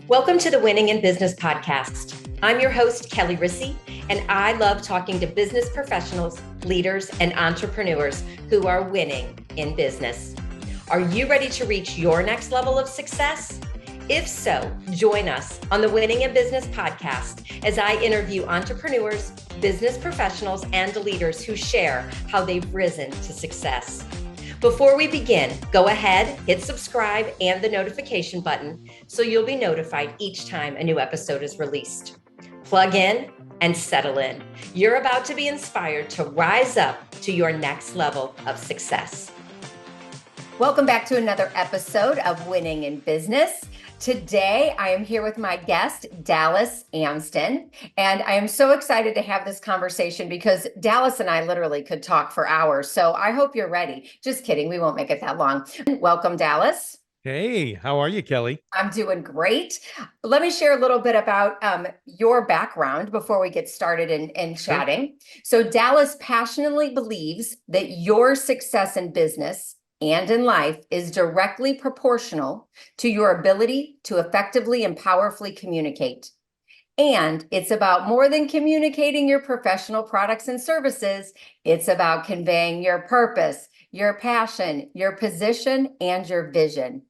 Welcome to the Winning in Business podcast. I'm your host, Kelly Rissy, and I love talking to business professionals, leaders, and entrepreneurs who are winning in business. Are you ready to reach your next level of success? If so, join us on the Winning in Business podcast as I interview entrepreneurs, business professionals, and leaders who share how they've risen to success. Before we begin, go ahead, hit subscribe and the notification button so you'll be notified each time a new episode is released. Plug in and settle in. You're about to be inspired to rise up to your next level of success. Welcome back to another episode of Winning in Business. Today, I am here with my guest, Dallas Amsden, and I am so excited to have this conversation because Dallas and I literally could talk for hours. So I hope you're ready. Just kidding. We won't make it that long. Welcome, Dallas. Hey, how are you, Kelly? I'm doing great. Let me share a little bit about your background before we get started in chatting. So Dallas passionately believes that your success in business and in life is directly proportional to your ability to effectively and powerfully communicate. And it's about more than communicating your professional products and services. It's about conveying your purpose, your passion, your position, and your vision.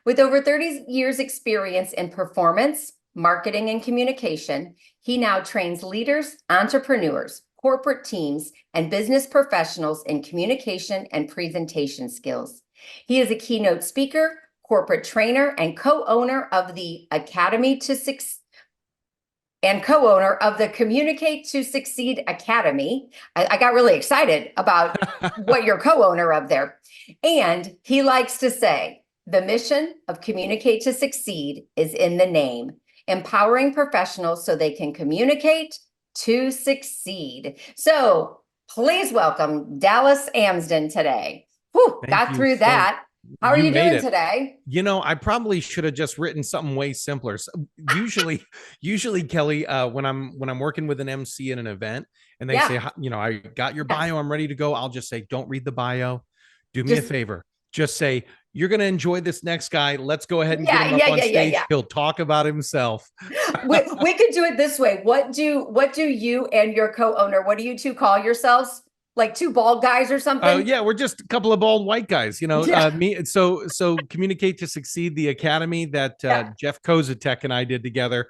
With over 30 years experience in performance, marketing, and communication, he now trains leaders, entrepreneurs, corporate teams, and business professionals in communication and presentation skills. He is a keynote speaker, corporate trainer, and co-owner of the Communicate to Succeed Academy. I got really excited about what you're co-owner of there. And he likes to say, the mission of Communicate to Succeed is in the name, empowering professionals so they can communicate to succeed. So please welcome Dallas Amsden today. Whew, got through that. How are you doing today? You know, I probably should have just written something way simpler. So usually, Kelly, when I'm working with an MC at an event and they say, you know, I got your bio, I'm ready to go. I'll just say, don't read the bio. Do me a favor. Just say, you're going to enjoy this next guy. Let's go ahead and get him up on stage. He'll talk about himself. we could do it this way. What do you and your co-owner, what do you two call yourselves? Like two bald guys or something? Oh yeah, we're just a couple of bald white guys, you know. So Communicate to Succeed, the academy that Jeff Kozatek and I did together.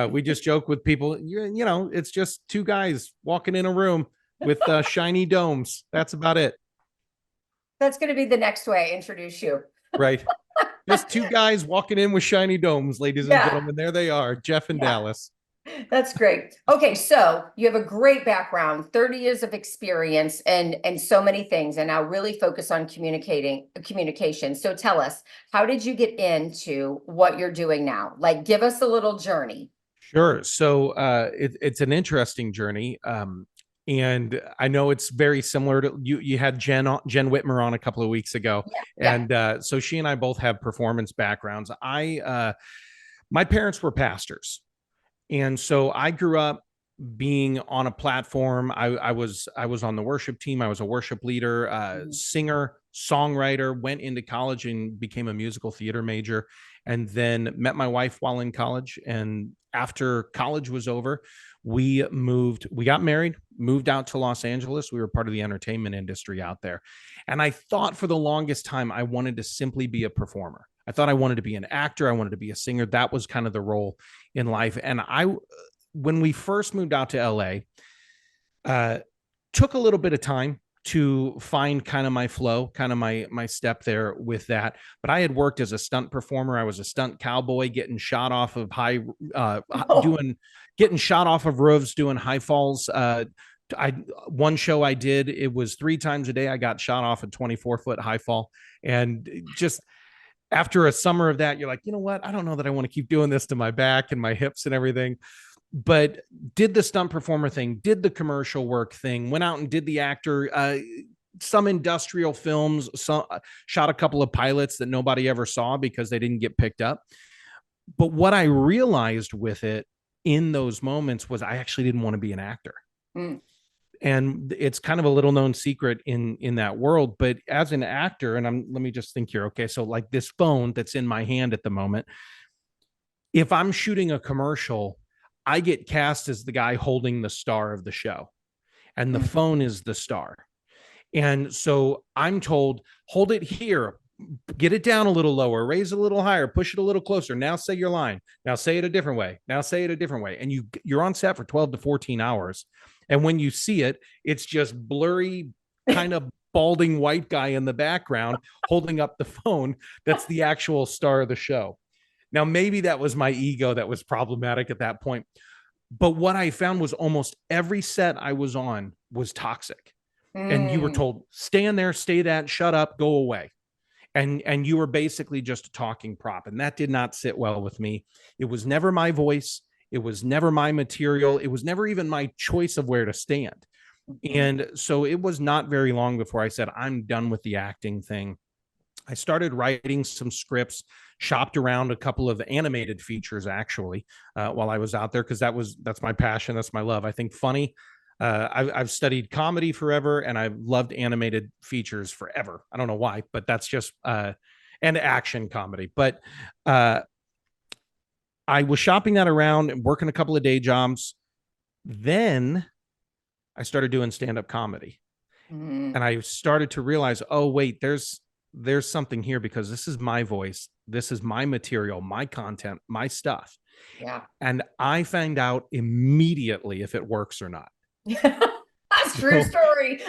We just joke with people, you know, it's just two guys walking in a room with shiny domes. That's about it. That's going to be the next way I introduce you. Right. Just two guys walking in with shiny domes, ladies and gentlemen. There they are, Jeff and Dallas. That's great. Okay, so you have a great background, 30 years of experience and so many things, and now really focus on communication. So tell us, how did you get into what you're doing now? Like, give us a little journey. Sure. So it's an interesting journey. And I know it's very similar to you had Jen Whitmer on a couple of weeks ago. And so she and I both have performance backgrounds. My parents were pastors. And so I grew up being on a platform. I was on the worship team. I was a worship leader, singer, songwriter, went into college and became a musical theater major, and then met my wife while in college. And after college was over, we got married, moved out to Los Angeles. We were part of the entertainment industry out there. And I thought for the longest time, I wanted to simply be a performer. I thought I wanted to be an actor. I wanted to be a singer. That was kind of the role in life. And when we first moved out to LA, took a little bit of time to find kind of my flow, kind of my step there with that. But I had worked as a stunt performer. I was a stunt cowboy, getting shot off of getting shot off of roofs, doing high falls. One show I did, it was 3 times a day. I got shot off a 24-foot high fall. And just after a summer of that, you're like, you know what? I don't know that I want to keep doing this to my back and my hips and everything. But did the stunt performer thing, did the commercial work thing, went out and did the actor, some industrial films, shot a couple of pilots that nobody ever saw because they didn't get picked up. But what I realized with it in those moments was I actually didn't want to be an actor. And it's kind of a little known secret in that world. But as an actor, and let me just think here. Okay. So like this phone that's in my hand at the moment, if I'm shooting a commercial, I get cast as the guy holding the star of the show, and the phone is the star. And so I'm told, hold it here, get it down a little lower, raise it a little higher, push it a little closer. Now say your line. Now say it a different way. Now say it a different way. And you're on set for 12 to 14 hours. And when you see it, it's just blurry, kind of balding white guy in the background holding up the phone. That's the actual star of the show. Now, maybe that was my ego that was problematic at that point. But what I found was almost every set I was on was toxic. And you were told, stand there, stay that, shut up, go away. And you were basically just a talking prop. And that did not sit well with me. It was never my voice. It was never my material. It was never even my choice of where to stand. And so it was not very long before I said, I'm done with the acting thing. I started writing some scripts, shopped around a couple of animated features actually while I was out there, because that's my passion. That's my love. I think funny. I've studied comedy forever, and I've loved animated features forever. I don't know why, but that's just and action comedy. But I was shopping that around and working a couple of day jobs. Then I started doing stand-up comedy, and I started to realize, oh wait, there's something here, because this is my voice. This is my material, my content, my stuff. Yeah. And I find out immediately if it works or not. That's true story.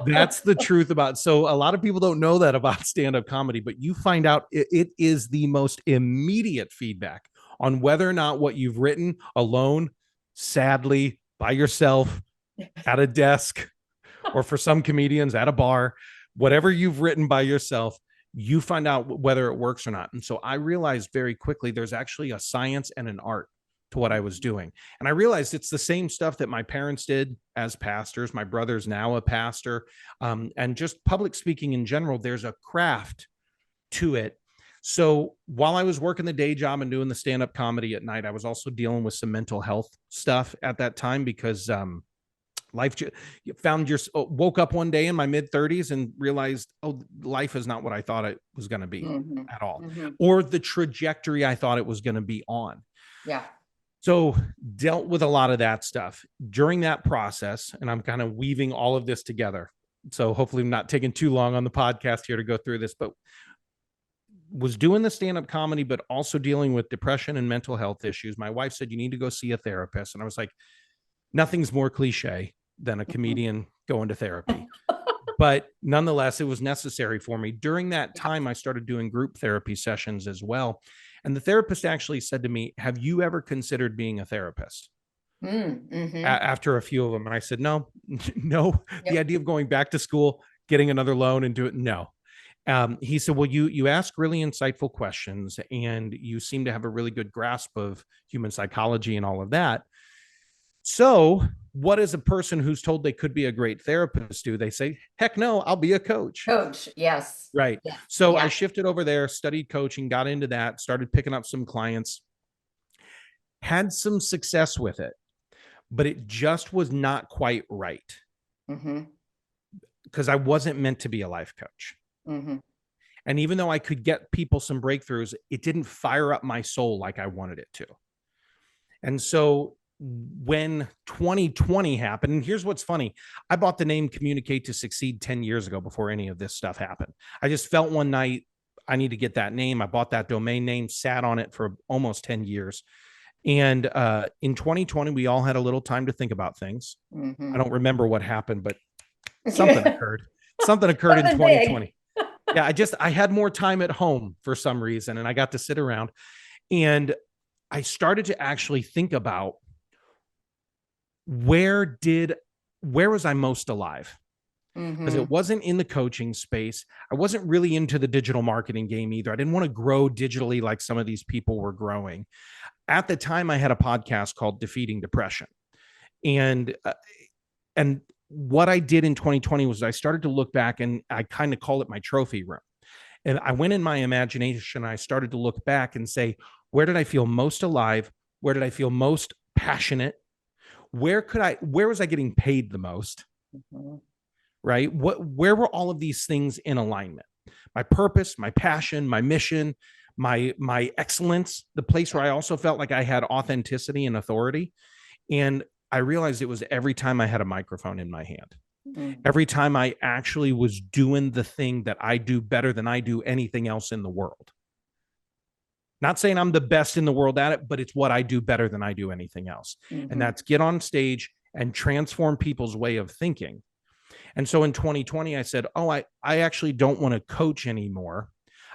That's the truth about. So a lot of people don't know that about stand-up comedy, but you find out it is the most immediate feedback on whether or not what you've written alone, sadly, by yourself, at a desk, or for some comedians at a bar, whatever you've written by yourself, you find out whether it works or not. And so I realized very quickly there's actually a science and an art to what I was doing. And I realized it's the same stuff that my parents did as pastors. My brother's now a pastor. And just public speaking in general, there's a craft to it. So while I was working the day job and doing the stand-up comedy at night, I was also dealing with some mental health stuff at that time, because woke up one day in my mid 30s and realized, oh, life is not what I thought it was going to be at all, or the trajectory I thought it was going to be on. Yeah. So dealt with a lot of that stuff during that process. And I'm kind of weaving all of this together. So hopefully I'm not taking too long on the podcast here to go through this, but was doing the stand-up comedy, but also dealing with depression and mental health issues. My wife said, you need to go see a therapist. And I was like, nothing's more cliche than a comedian going to therapy. But nonetheless, it was necessary for me. During that time, I started doing group therapy sessions as well. And the therapist actually said to me, have you ever considered being a therapist? After a few of them. And I said, no. Yep. The idea of going back to school, getting another loan and do it, no. He said, well, you ask really insightful questions, and you seem to have a really good grasp of human psychology and all of that. So what does a person who's told they could be a great therapist do? They say, heck no, I'll be a coach. Coach. Yes. Right. Yes. So I shifted over there, studied coaching, got into that, started picking up some clients, had some success with it, but it just was not quite right. Because I wasn't meant to be a life coach. And even though I could get people some breakthroughs, it didn't fire up my soul like I wanted it to. And so when 2020 happened, and here's what's funny, I bought the name Communicate to Succeed 10 years ago before any of this stuff happened. I just felt one night I need to get that name. I bought that domain name, sat on it for almost 10 years. And in 2020, we all had a little time to think about things. I don't remember what happened, but something occurred. Something occurred in 2020. Yeah, I had more time at home for some reason, and I got to sit around, and I started to actually think about where was I most alive? Because it wasn't in the coaching space. I wasn't really into the digital marketing game either. I didn't want to grow digitally like some of these people were growing. At the time, I had a podcast called Defeating Depression. And what I did in 2020 was I started to look back, and I kind of call it my trophy room. And I went in my imagination, I started to look back and say, where did I feel most alive? Where did I feel most passionate? Where was I getting paid the most? Mhm. right? Where were all of these things in alignment? My purpose, my passion, my mission, my excellence, the place where I also felt like I had authenticity and authority. And I realized it was every time I had a microphone in my hand. Mhm. Every time I actually was doing the thing that I do better than I do anything else in the world. Not saying I'm the best in the world at it, but it's what I do better than I do anything else. And Mhm. that's get on stage and transform people's way of thinking. And so in 2020, I said, oh, I actually don't want to coach anymore.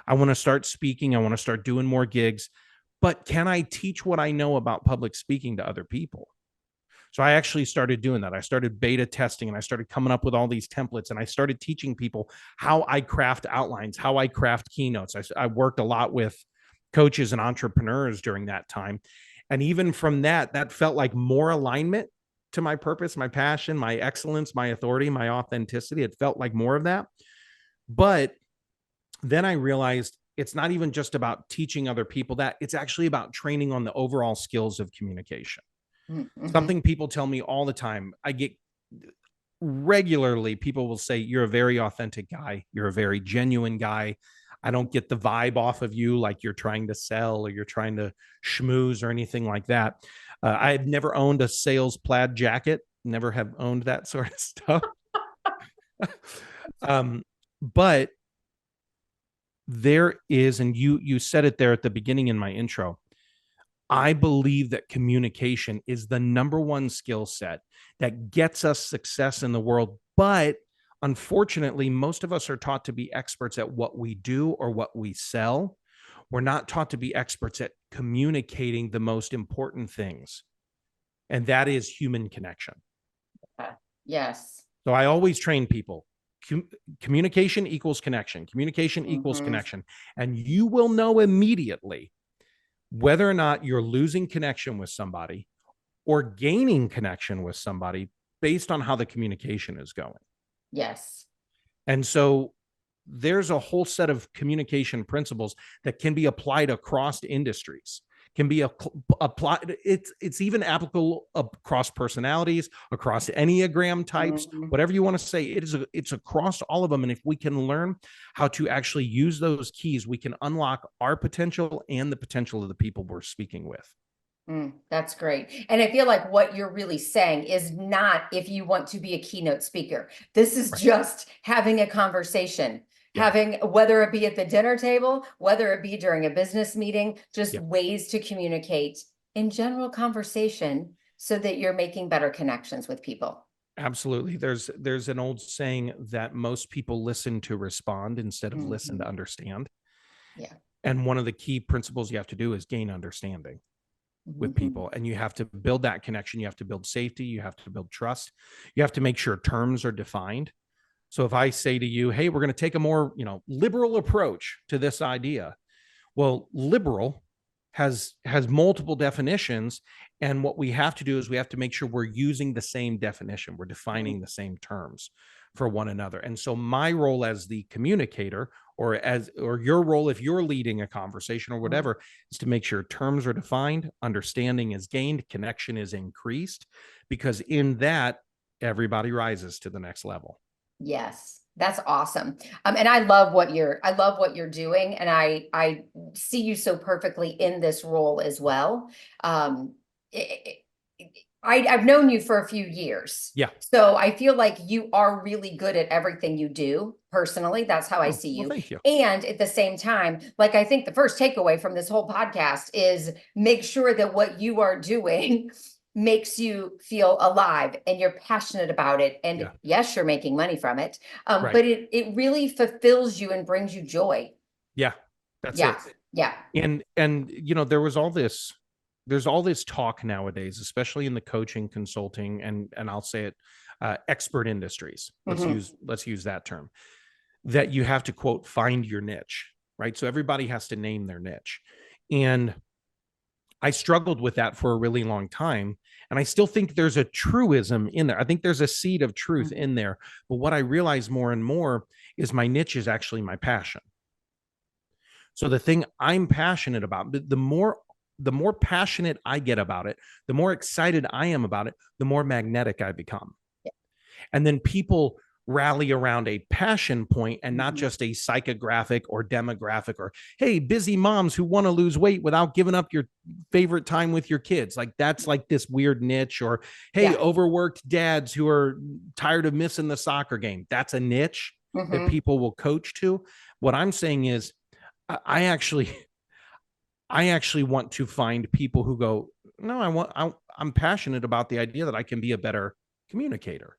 I want to start speaking. I want to start doing more gigs. But can I teach what I know about public speaking to other people? So I actually started doing that. I started beta testing and I started coming up with all these templates and I started teaching people how I craft outlines, how I craft keynotes. I worked a lot with coaches and entrepreneurs during that time. And even from that, that felt like more alignment to my purpose, my passion, my excellence, my authority, my authenticity. It felt like more of that. But then I realized it's not even just about teaching other people that, it's actually about training on the overall skills of communication. Mhm. Something people tell me all the time. I get regularly, people will say, you're a very authentic guy. You're a very genuine guy. I don't get the vibe off of you like you're trying to sell or you're trying to schmooze or anything like that. I've never owned a sales plaid jacket, never have owned that sort of stuff. um, but there is, and you said it there at the beginning in my intro, I believe that communication is the number one skill set that gets us success in the world. But unfortunately, most of us are taught to be experts at what we do or what we sell. We're not taught to be experts at communicating the most important things, and that is human connection. Yes. So I always train people. Communication equals connection. Communication equals Mhm. connection. And you will know immediately whether or not you're losing connection with somebody or gaining connection with somebody based on how the communication is going. Yes. And so there's a whole set of communication principles that can be applied across industries, can be applied. It's even applicable across personalities, across Enneagram types, Mhm. whatever you want to say. It's across all of them. And if we can learn how to actually use those keys, we can unlock our potential and the potential of the people we're speaking with. That's great. And I feel like what you're really saying is not if you want to be a keynote speaker. This is Right. just having a conversation, Yeah. having, whether it be at the dinner table, whether it be during a business meeting, just Yeah. ways to communicate in general conversation so that you're making better connections with people. Absolutely. There's an old saying that most people listen to respond instead of listen to Mhm. understand. Yeah. And one of the key principles you have to do is gain understanding with Mhm. people. And you have to build that connection. You have to build safety. You have to build trust. You have to make sure terms are defined. So if I say to you, hey, we're going to take a more, liberal approach to this idea. Well, liberal has multiple definitions. And what we have to do is we have to make sure we're using the same definition. We're Mm. defining the same terms for one another. And so my role as the communicator or your role if you're leading a conversation or Mhm. whatever is to make sure terms are defined, understanding is gained, connection is increased, because in that everybody rises to the next level. Yes, that's awesome. And I love what you're doing, and I see you so perfectly in this role as well. Um, it, I've known you for a few years, Yeah. so I feel like you are really good at everything you do. Personally, that's how I Oh, see well, you. thank you. And at the same time, like I think the first takeaway from this whole podcast is make sure that what you are doing makes you feel alive and you're passionate about it, and Yeah. yes, you're making money from it, Right. but it really fulfills you and brings you joy. Yeah. That's Yeah. it. Yeah. And there's all this talk nowadays, especially in the coaching, consulting, and I'll say it, expert industries. Hmm. Let's use that term, that you have to, quote, find your niche, right? So everybody has to name their niche. And I struggled with that for a really long time. And I still think there's a truism in there. I think there's a seed of truth Hmm. in there. But what I realize more and more is my niche is actually my passion. So the thing I'm passionate about, the more passionate I get about it, the more excited I am about it, the more magnetic I become. And then people rally around a passion point and not just a psychographic or demographic or, hey, busy moms who want to lose weight without giving up your favorite time with your kids. Like that's like this weird niche. Or, hey, overworked dads who are tired of missing the soccer game. That's a niche that people will coach to. What I'm saying is I actually want to find people who go, no, I'm passionate about the idea that I can be a better communicator.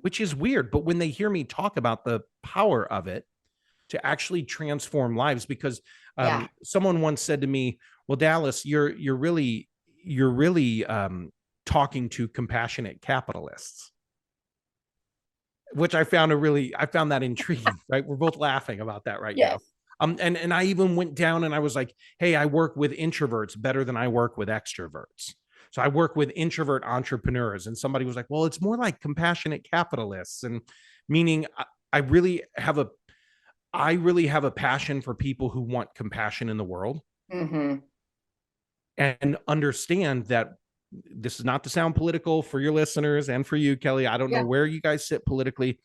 Which is weird. But when they hear me talk about the power of it to actually transform lives, because someone once said to me, well, Dallas, you're really talking to compassionate capitalists, which I found that intriguing, right? We're both laughing about that right now. And I even went down and I was like, hey, I work with introverts better than I work with extroverts. So I work with introvert entrepreneurs, and somebody was like, well, it's more like compassionate capitalists. And meaning I really have a passion for people who want compassion in the world and understand that this is not to sound political for your listeners and for you, Kelly. I don't know where you guys sit politically.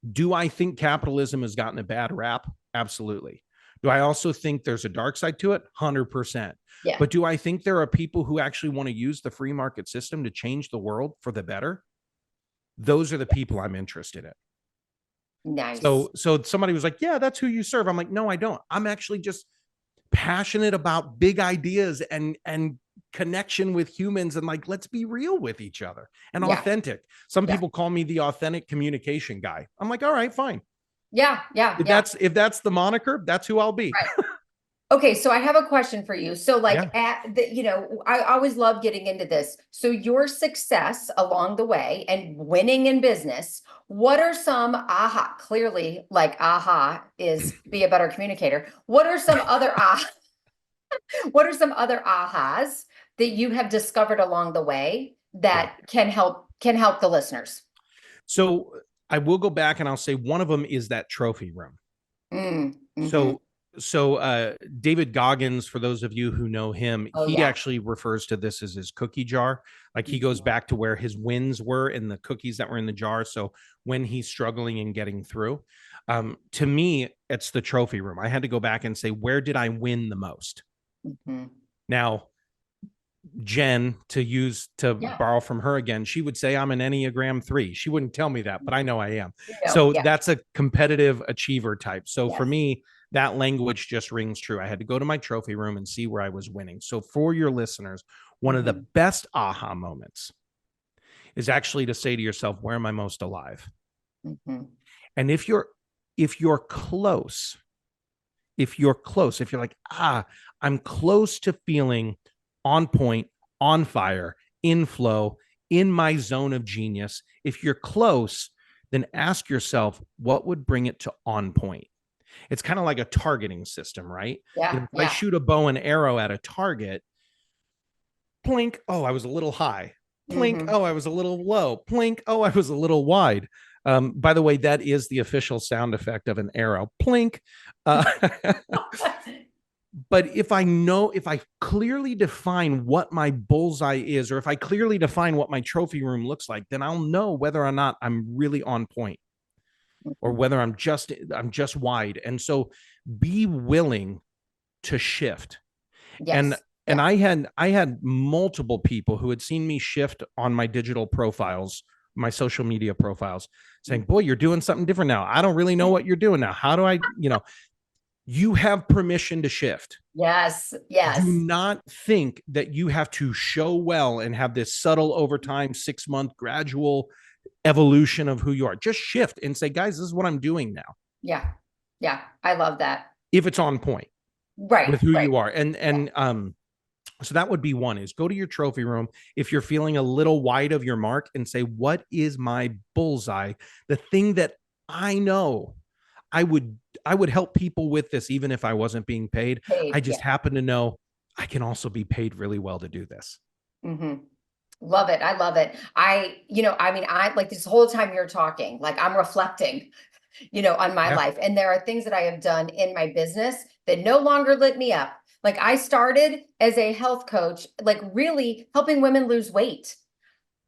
Do I think capitalism has gotten a bad rap? Absolutely. Do I also think there's a dark side to it? 100%. Yeah. But do I think there are people who actually want to use the free market system to change the world for the better? Those are the people I'm interested in. Nice. So somebody was like, yeah, that's who you serve. I'm like, no, I don't. I'm actually just passionate about big ideas and connection with humans, and like, let's be real with each other and authentic. Some people call me the authentic communication guy. I'm like, all right, fine. If that's the moniker, that's who I'll be. Right. Okay, so I have a question for you. So like, I always love getting into this. So your success along the way and winning in business, what are some clearly like is be a better communicator. What are some other what are some other ahas that you have discovered along the way that can help the listeners? So I will go back and I'll say one of them is that trophy room. So David Goggins, for those of you who know him, he actually refers to this as his cookie jar. Like he goes back to where his wins were in the cookies that were in the jar. So when he's struggling and getting through, to me, it's the trophy room. I had to go back and say, where did I win the most? Now, Jen, to borrow from her again, she would say I'm an Enneagram 3. She wouldn't tell me that, but I know I am. So that's a competitive achiever type. So for me, that language just rings true. I had to go to my trophy room and see where I was winning. So for your listeners, one of the best aha moments is actually to say to yourself, where am I most alive? And if you're close, if you're like, I'm close to feeling on point, on fire, in flow, in my zone of genius. If you're close, then ask yourself, what would bring it to on point? It's kind of like a targeting system, right? If I shoot a bow and arrow at a target, plink, oh, I was a little high. Plink, oh, I was a little low. Plink, oh, I was a little wide. By the way, that is the official sound effect of an arrow. Plink. But if I clearly define what my bullseye is, or if I clearly define what my trophy room looks like, then I'll know whether or not I'm really on point or whether I'm just wide. And so be willing to shift. And I had multiple people who had seen me shift on my digital profiles, my social media profiles, saying, boy, you're doing something different now. I don't really know what you're doing now. How do I, you have permission to shift. Yes. Do not think that you have to show well and have this subtle over time, 6-month gradual evolution of who you are. Just shift and say, guys, this is what I'm doing now. Yeah. I love that. If it's on point. Right. With who you are. And so that would be one, is go to your trophy room if you're feeling a little wide of your mark and say, what is my bullseye? The thing that I know I would help people with this, even if I wasn't being paid. I just happen to know I can also be paid really well to do this. Love it. I love it. I like this whole time you're talking, like I'm reflecting, on my life. And there are things that I have done in my business that no longer lit me up. Like I started as a health coach, like really helping women lose weight.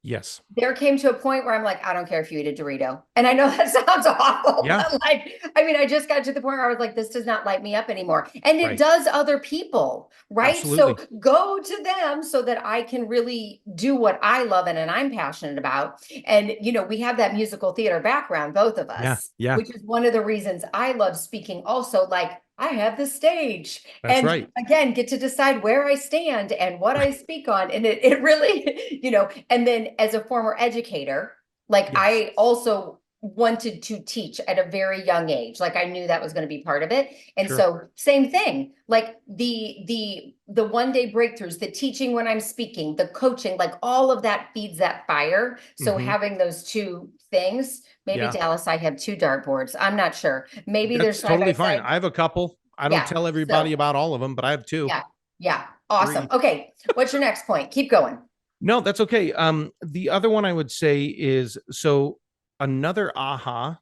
Yes. There came to a point where I'm like, I don't care if you eat a Dorito. And I know that sounds awful, Yeah. but like, I mean, I just got to the point where I was like, this does not light me up anymore. And it Right. does other people, right? Absolutely. So go to them so that I can really do what I love and I'm passionate about. And, you know, we have that musical theater background, both of Yeah. us, Yeah. which is one of the reasons I love speaking also. Like, I have the stage That's and right. again, get to decide where I stand and what I speak on. And it really, you know, and then as a former educator, like Yes. I also wanted to teach at a very young age. Like I knew that was going to be part of it. And Sure. so same thing, like the one day breakthroughs, the teaching when I'm speaking, the coaching, like all of that feeds that fire. So having those two things, maybe Dallas, I have two dartboards. I'm not sure. Maybe That's there's side by totally fine. side. I have a couple. I don't tell everybody about all of them, but I have two. Yeah. Yeah. Awesome. 3. Okay. What's your next point? Keep going. No, that's okay. The other one I would say is, so another aha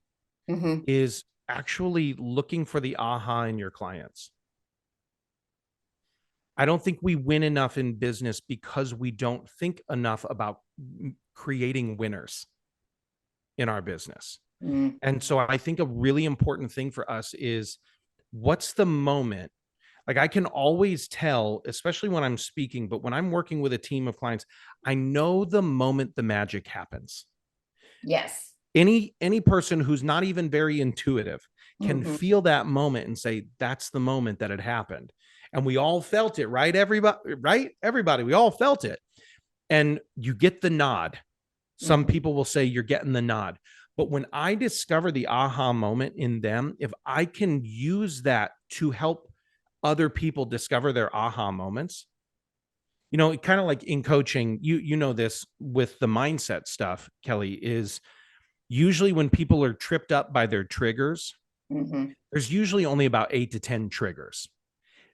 is actually looking for the aha in your clients. I don't think we win enough in business because we don't think enough about creating winners in our business. And so I think a really important thing for us is, what's the moment? Like I can always tell, especially when I'm speaking, but when I'm working with a team of clients, I know the moment the magic happens. Yes. Any person who's not even very intuitive can feel that moment and say, that's the moment that it happened. And we all felt it, right? Everybody, we all felt it. And you get the nod. Some people will say you're getting the nod. But when I discover the aha moment in them, if I can use that to help other people discover their aha moments, you know, kind of like in coaching, you know this with the mindset stuff, Kelly, is usually when people are tripped up by their triggers, there's usually only about 8 to 10 triggers.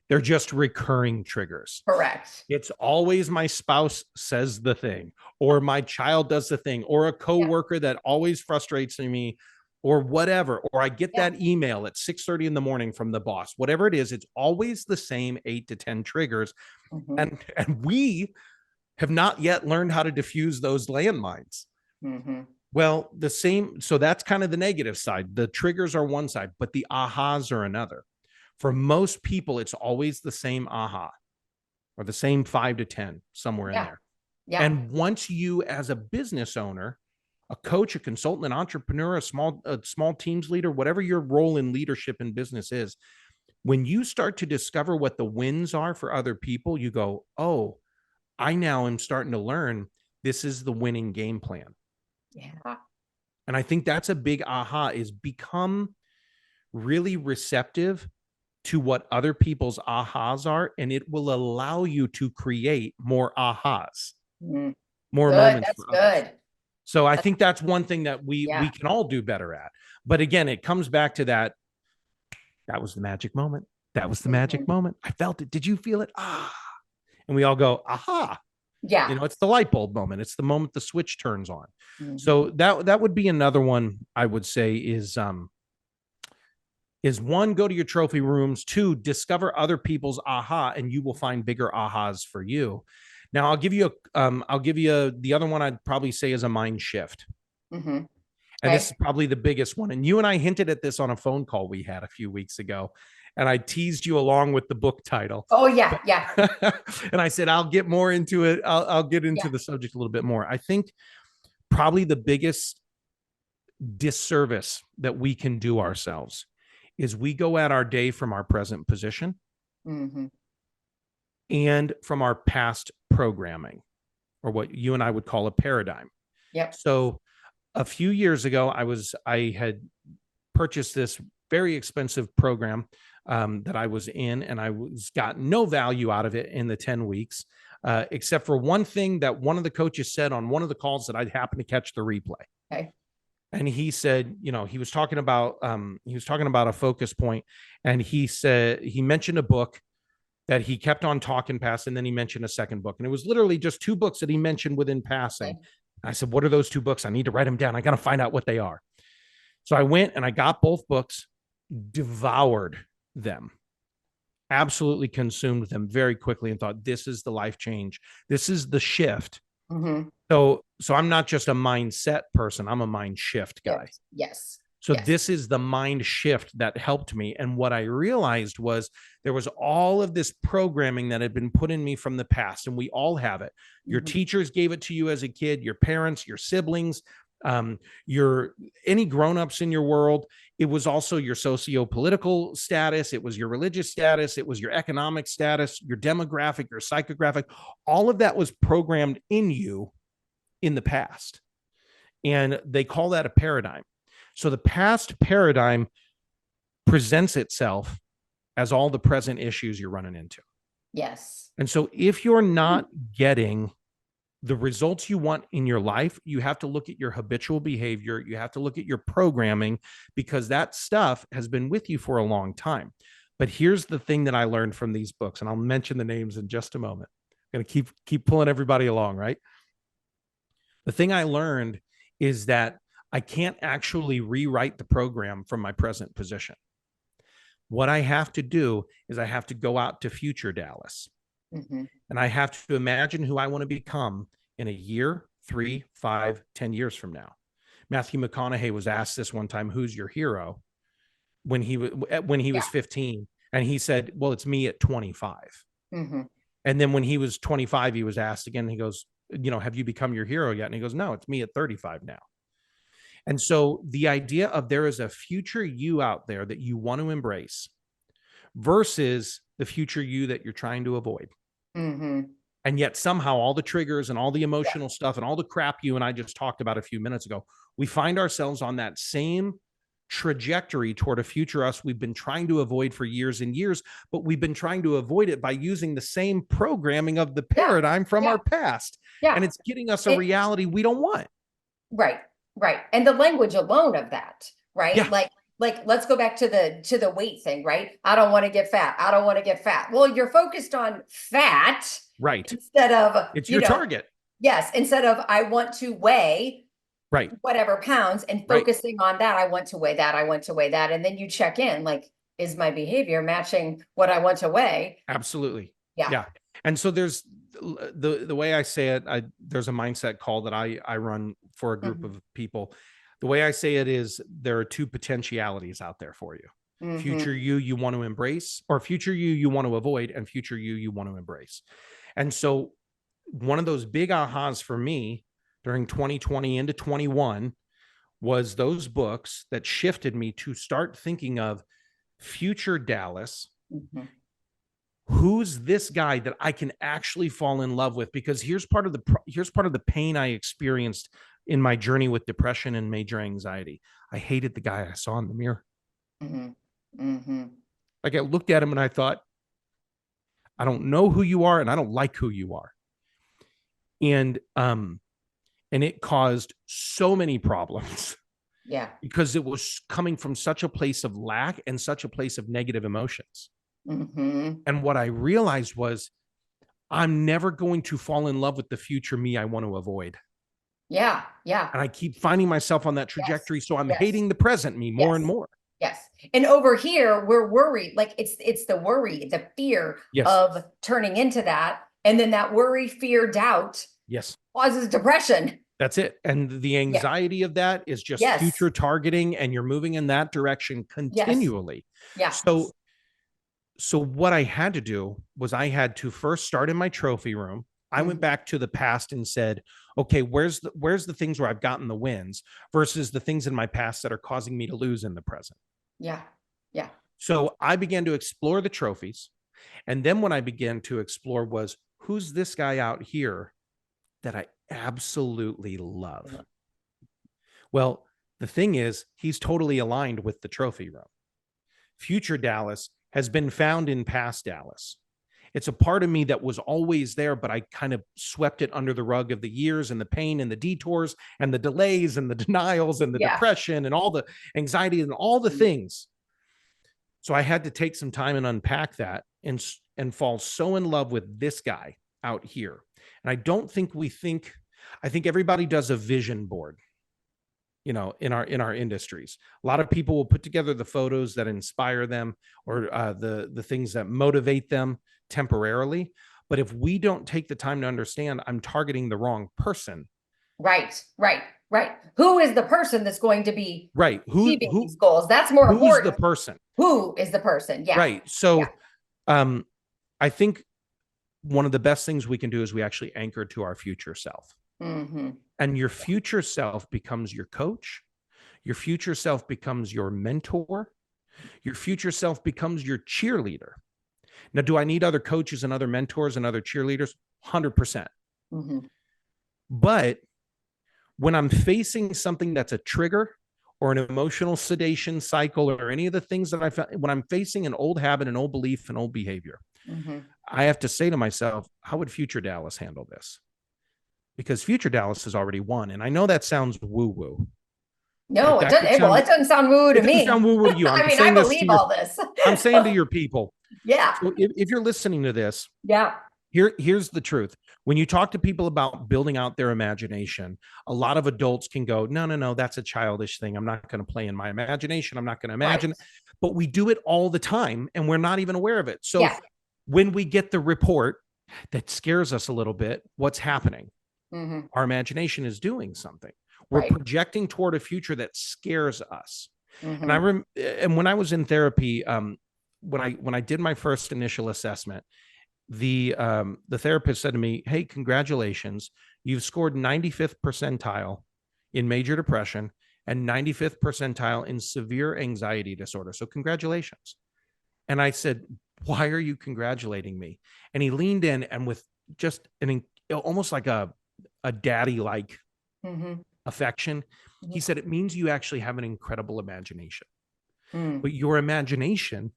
They're just recurring triggers. Correct. It's always my spouse says the thing, or my child does the thing, or a coworker that always frustrates me, or whatever, or I get that email at 6:30 in the morning from the boss. Whatever it is, it's always the same 8 to 10 triggers. And we have not yet learned how to diffuse those landmines. Well, the same. So that's kind of the negative side. The triggers are one side, but the ahas are another. For most people, it's always the same aha, or the same 5 to 10, somewhere in there. And once you, as a business owner, a coach, a consultant, an entrepreneur, a small teams leader, whatever your role in leadership in business is, when you start to discover what the wins are for other people, you go, oh, I now am starting to learn this is the winning game plan. Yeah. And I think that's a big aha, is become really receptive to what other people's ahas are, and it will allow you to create more ahas, more moments. That's good. So I think that's one thing that we can all do better at. But again, it comes back to that was the magic moment. That was the magic moment. I felt it. Did you feel it? Ah. And we all go, aha. Yeah. You know, it's the light bulb moment. It's the moment the switch turns on. So that would be another one I would say is 1, go to your trophy rooms. 2, discover other people's aha, and you will find bigger ahas for you. Now I'll give you the other one I'd probably say is a mind shift. And this is probably the biggest one. And you and I hinted at this on a phone call we had a few weeks ago. And I teased you along with the book title. Oh, yeah. Yeah. And I said, I'll get more into it. I'll get into the subject a little bit more. I think probably the biggest disservice that we can do ourselves is we go at our day from our present position and from our past programming, or what you and I would call a paradigm. So a few years ago, I had purchased this very expensive program that I was in, and I got no value out of it in the 10 weeks, except for one thing that one of the coaches said on one of the calls that I'd happened to catch the replay. And he said, you know, he was talking about a focus point, and he mentioned a book that he kept on talking past, and then he mentioned a second book, and it was literally just 2 books that he mentioned within passing. I said, what are those 2 books? I need to write them down. I got to find out what they are. So I went and I got both books, devoured them, absolutely consumed them very quickly, and thought, this is the life change. This is the shift So I'm not just a mindset person. I'm a mind shift guy. Yes. So this is the mind shift that helped me. And what I realized was there was all of this programming that had been put in me from the past, and we all have it. Your teachers gave it to you as a kid, your parents, your siblings, your any grown-ups in your world. It was also your socio-political status. It was your religious status. It was your economic status, your demographic, your psychographic. All of that was programmed in you in the past. And they call that a paradigm. So the past paradigm presents itself as all the present issues you're running into. Yes. And so if you're not getting the results you want in your life, you have to look at your habitual behavior. You have to look at your programming, because that stuff has been with you for a long time. But here's the thing that I learned from these books, and I'll mention the names in just a moment. I'm going to keep pulling everybody along, right? The thing I learned is that I can't actually rewrite the program from my present position. What I have to do is I have to go out to future Dallas. And I have to imagine who I want to become in a year, 3, 5, 10 years from now. Matthew McConaughey was asked this one time, who's your hero? When he was 15. And he said, well, it's me at 25. And then when he was 25, he was asked again, he goes, have you become your hero yet? And he goes, no, it's me at 35 now. And so the idea of there is a future you out there that you want to embrace versus the future you that you're trying to avoid. And yet somehow all the triggers and all the emotional stuff and all the crap you and I just talked about a few minutes ago, we find ourselves on that same trajectory toward a future us we've been trying to avoid for years and years, but we've been trying to avoid it by using the same programming of the paradigm from our past. And it's getting us a reality we don't want. Right. And the language alone of that, right? Like, let's go back to the weight thing, right? I don't want to get fat. I don't want to get fat. Well, you're focused on fat. Right. Instead of, it's your target. Yes. Instead of, I want to weigh whatever pounds, and focusing on that. I want to weigh that. I want to weigh that. And then you check in, like, is my behavior matching what I want to weigh? Absolutely. Yeah. And so there's the way I say it, there's a mindset call that I run for a group of people. The way I say it is there are 2 potentialities out there for you. Future you want to embrace, or future you want to avoid, and future you want to embrace. And so one of those big ahas for me during 2020 into 21 was those books that shifted me to start thinking of future Dallas. Who's this guy that I can actually fall in love with? Because here's part of the pain I experienced in my journey with depression and major anxiety. I hated the guy I saw in the mirror. Like, I looked at him and I thought, I don't know who you are, and I don't like who you are. And it caused so many problems. Because it was coming from such a place of lack and such a place of negative emotions. And what I realized was, I'm never going to fall in love with the future me I want to avoid. And I keep finding myself on that trajectory. So I'm hating the present me more and more. And over here, we're worried. Like, it's the worry, the fear of turning into that. And then that worry, fear, doubt causes depression. That's it. And the anxiety of that is just future targeting, and you're moving in that direction continually. So what I had to do was I had to first start in my trophy room. I went back to the past and said, okay, where's the things where I've gotten the wins versus the things in my past that are causing me to lose in the present. So I began to explore the trophies. And then what I began to explore was, who's this guy out here that I absolutely love? Well, the thing is, he's totally aligned with the trophy room. Future Dallas has been found in past Dallas. It's a part of me that was always there, but I kind of swept it under the rug of the years and the pain and the detours and the delays and the denials and the depression and all the anxiety and all the things. So I had to take some time and unpack that and fall so in love with this guy out here. And I don't think I think everybody does a vision board, in our industries. A lot of people will put together the photos that inspire them, or the things that motivate them temporarily. But if we don't take the time to understand, I'm targeting the wrong person. Right. Who is the person that's going to be achieving these goals? That's more important. Who's the person? Who is the person? Yeah. Right. So I think one of the best things we can do is we actually anchor to our future self. Mm-hmm. And your future self becomes your coach. Your future self becomes your mentor. Your future self becomes your cheerleader. Now, do I need other coaches and other mentors and other cheerleaders? 100%. Mm-hmm. But when I'm facing something that's a trigger or an emotional sedation cycle or any of the things that I found, when I'm facing an old habit, an old belief, an old behavior, mm-hmm. I have to say to myself, how would future Dallas handle this? Because future Dallas has already won. And I know that sounds woo-woo. No, it doesn't. Well, it doesn't sound woo to me. It doesn't sound woo-woo to you. I mean, I believe all this. I'm saying to your people. Yeah. So if you're listening to this, yeah. Here's the truth. When you talk to people about building out their imagination, a lot of adults can go, no, that's a childish thing. I'm not going to play in my imagination. I'm not going to imagine. Right. But we do it all the time and we're not even aware of it. So when we get the report that scares us a little bit, what's happening? Mm-hmm. Our imagination is doing something. We're projecting toward a future that scares us. Mm-hmm. And when I was in therapy, when I did my first initial assessment, the therapist said to me, hey, congratulations. You've scored 95th percentile in major depression and 95th percentile in severe anxiety disorder. So congratulations. And I said, why are you congratulating me? And he leaned in and with just almost like a daddy-like affection, he said, it means you actually have an incredible imagination. But your imagination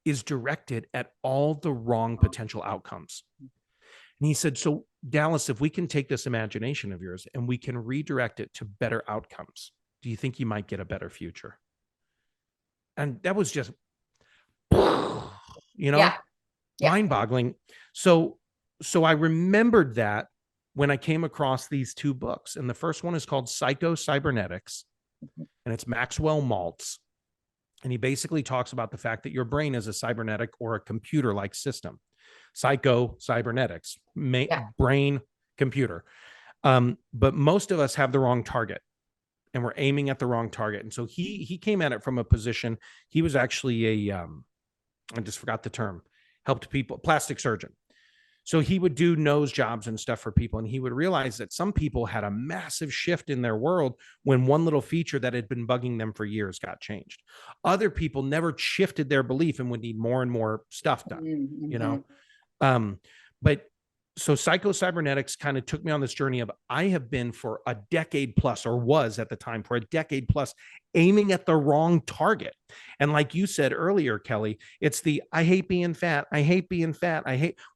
is directed at all the wrong potential outcomes. And he said, so Dallas, if we can take this imagination of yours and we can redirect it to better outcomes, do you think you might get a better future? And that was just, mind-boggling. So I remembered that when I came across these two books. And the first one is called Psycho-Cybernetics, and it's Maxwell Maltz. And he basically talks about the fact that your brain is a cybernetic or a computer-like system. Psycho-cybernetics, brain, computer. But most of us have the wrong target and we're aiming at the wrong target. And so he came at it from a position. He was actually I just forgot the term, helped people, plastic surgeon. So he would do nose jobs and stuff for people. And he would realize that some people had a massive shift in their world when one little feature that had been bugging them for years got changed. Other people never shifted their belief and would need more and more stuff done, But so Psycho-Cybernetics kind of took me on this journey of, I have been for a decade plus, or was at the time for a decade plus, aiming at the wrong target. And like you said earlier, Kelly, it's I hate being fat. I hate being fat.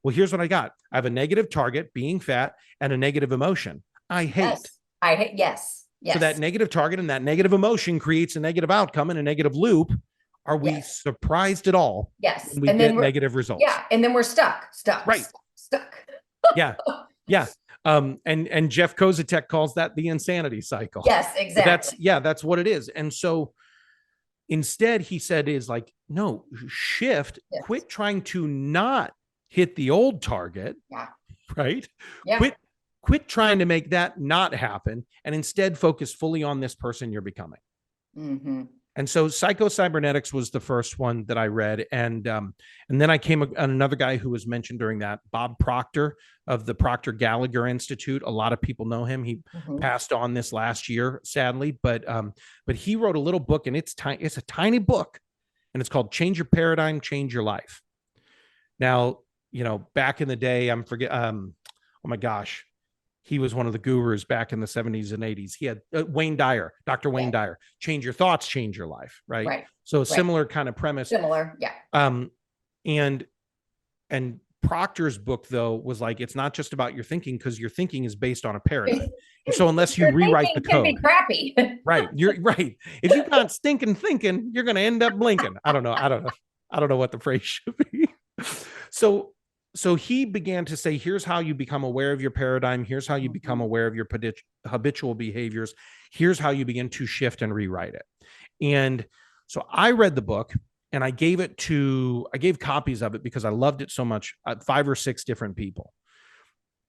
Well, here's what I got. I have a negative target, being fat, and a negative emotion. I hate. Yes. So that negative target and that negative emotion creates a negative outcome and a negative loop. Are we surprised at all? Yes. When we get negative results. Yeah. And then we're stuck. Right. Stuck. Yeah. And Jeff Kozatek calls that the insanity cycle. Yes, exactly. That's what it is. And so instead he said is like, no, shift, quit trying to not hit the old target. Yeah. Right. Yeah. Quit trying to make that not happen and instead focus fully on this person you're becoming. Mm-hmm. And so Psycho-Cybernetics was the first one that I read. And then I came on another guy who was mentioned during that, Bob Proctor of the Proctor Gallagher Institute. A lot of people know him. He passed on this last year, sadly, but he wrote a little book, and it's a tiny book, and it's called Change Your Paradigm, Change Your Life. Now, back in the day, oh my gosh, he was one of the gurus back in the 70s and 80s. He had Wayne Dyer, Dr. Wayne Dyer, change your thoughts, change your life. Right. So a similar kind of premise. Similar. Yeah. And Proctor's book, though, was like, it's not just about your thinking, because your thinking is based on a paradigm. And so unless you rewrite the code, can be crappy. Right. You're right. If you're not stinking thinking, you're going to end up blinking. I don't know what the phrase should be. So he began to say, here's how you become aware of your paradigm. Here's how you become aware of your habitual behaviors. Here's how you begin to shift and rewrite it. And so I read the book, and I gave copies of it because I loved it so much, 5 or 6 different people.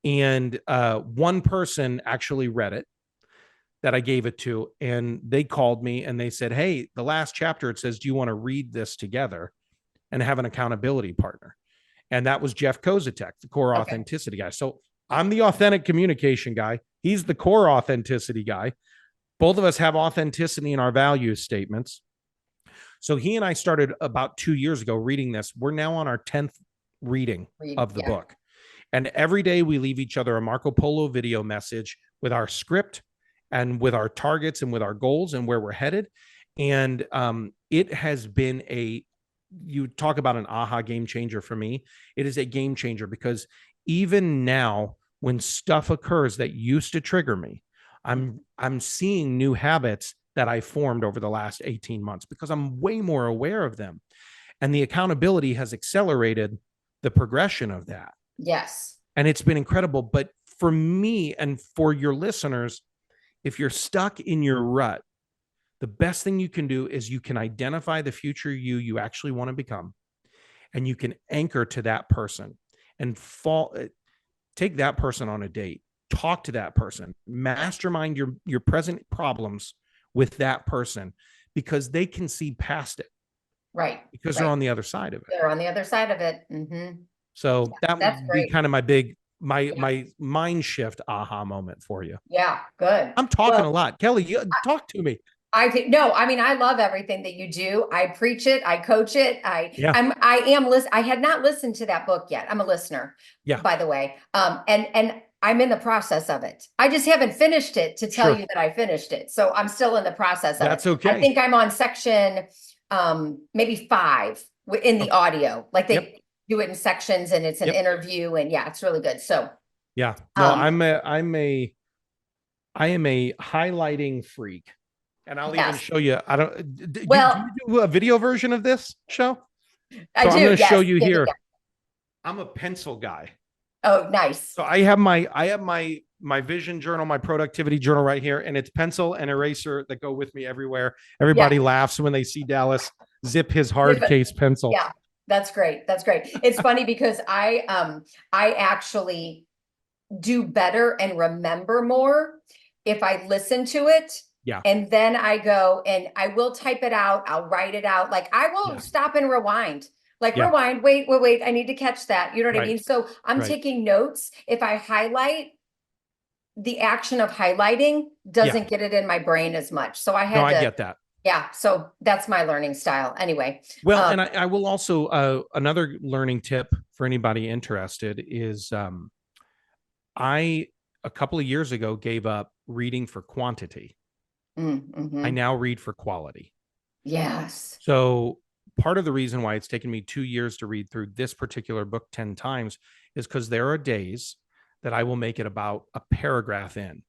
And one person actually read it that I gave it to, and they called me and they said, hey, the last chapter, it says, do you want to read this together and have an accountability partner? And that was Jeff Kozatek, the core authenticity guy. So I'm the authentic communication guy. He's the core authenticity guy. Both of us have authenticity in our value statements. So he and I started about 2 years ago reading this. We're now on our 10th reading of the book. And every day we leave each other a Marco Polo video message with our script and with our targets and with our goals and where we're headed. And it has been you talk about an aha game changer for me. It is a game changer because even now, when stuff occurs that used to trigger me, I'm seeing new habits that I formed over the last 18 months because I'm way more aware of them. And the accountability has accelerated the progression of that. Yes. And it's been incredible. But for me and for your listeners, if you're stuck in your rut, the best thing you can do is you can identify the future you actually want to become, and you can anchor to that person and take that person on a date, talk to that person, mastermind your present problems with that person, because they can see past it. Right. Because they're on the other side of it. They're on the other side of it. Mm-hmm. So that would be kind of my mind shift aha moment for you. Yeah, good. I'm talking a lot. Kelly, you talk to me. I mean, I love everything that you do. I preach it. I coach it. I had not listened to that book yet. I'm a listener, by the way. And I'm in the process of it. I just haven't finished it to tell you that I finished it. So I'm still in the process of it. That's okay. I think I'm on section, maybe 5 in the audio, like they do it in sections and it's an interview, and it's really good. So I am a highlighting freak. And I'll even show you. Do you do a video version of this show? I'm going to show you here. I'm a pencil guy. Oh, nice. So I have my vision journal, my productivity journal right here, and it's pencil and eraser that go with me everywhere. Everybody laughs when they see Dallas zip his hard case pencil. Yeah, that's great. That's great. It's funny because I actually do better and remember more if I listen to it. Yeah. And then I go and I will type it out. I'll write it out. Like I will stop and rewind. Like rewind. Wait. I need to catch that. You know what I mean? So I'm taking notes. If I highlight, the action of highlighting doesn't get it in my brain as much. So I get that. Yeah. So that's my learning style anyway. Well, and I will also, another learning tip for anybody interested is I, a couple of years ago, gave up reading for quantity. I now read for quality. Yes. So part of the reason why it's taken me 2 years to read through this particular book 10 times is because there are days that I will make it about a paragraph in,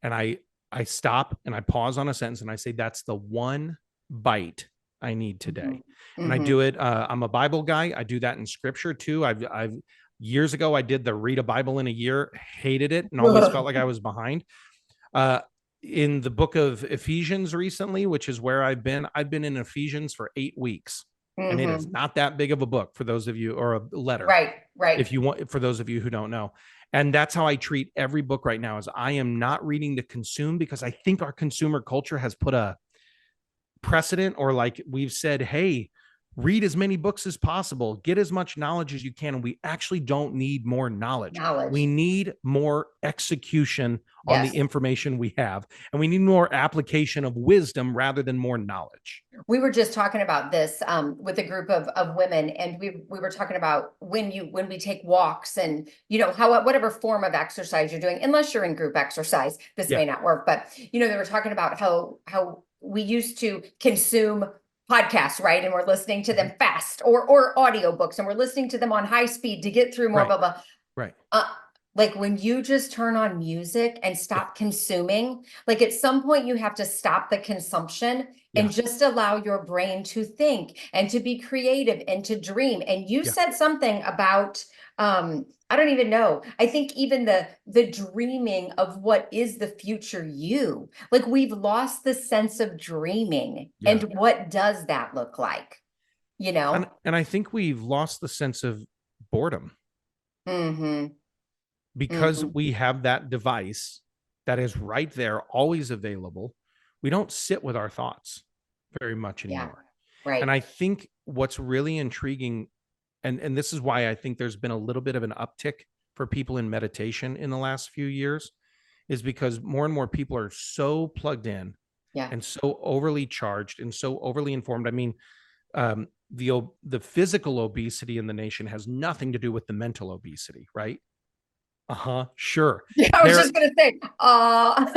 and I stop and I pause on a sentence and I say, that's the one bite I need today. And I do it. I'm a Bible guy. I do that in scripture too. I've years ago, I did the read a Bible in a year, hated it, and always felt like I was behind. In the book of Ephesians recently, which is where I've been in Ephesians for 8 weeks. And it is not that big of a book for those of you, or a letter. Right. If you want, for those of you who don't know. And that's how I treat every book right now, is I am not reading to consume, because I think our consumer culture has put a precedent, or like we've said, hey, read as many books as possible, get as much knowledge as you can. And we actually don't need more knowledge. We need more execution on the information we have. And we need more application of wisdom rather than more knowledge. We were just talking about this with a group of women, and we were talking about when we take walks, and whatever form of exercise you're doing, unless you're in group exercise, this may not work. But they were talking about how we used to consume podcasts, right? And we're listening to them fast, or audiobooks, and we're listening to them on high speed to get through more, blah, blah. Right. Like when you just turn on music and stop consuming, like at some point you have to stop the consumption and just allow your brain to think and to be creative and to dream. And you said something about, I don't even know. I think even the dreaming of what is the future you, like we've lost the sense of dreaming. And what does that look like? you know? And I think we've lost the sense of boredom Mm-hmm. because Mm-hmm. we have that device that is right there, always available. We don't sit with our thoughts very much Yeah. anymore. Right. And I think what's really intriguing, and this is why I think there's been a little bit of an uptick for people in meditation in the last few years, is because more and more people are so plugged in Yeah. and so overly charged and so overly informed. I mean, the physical obesity in the nation has nothing to do with the mental obesity, right? Sure. Yeah, I was just gonna say,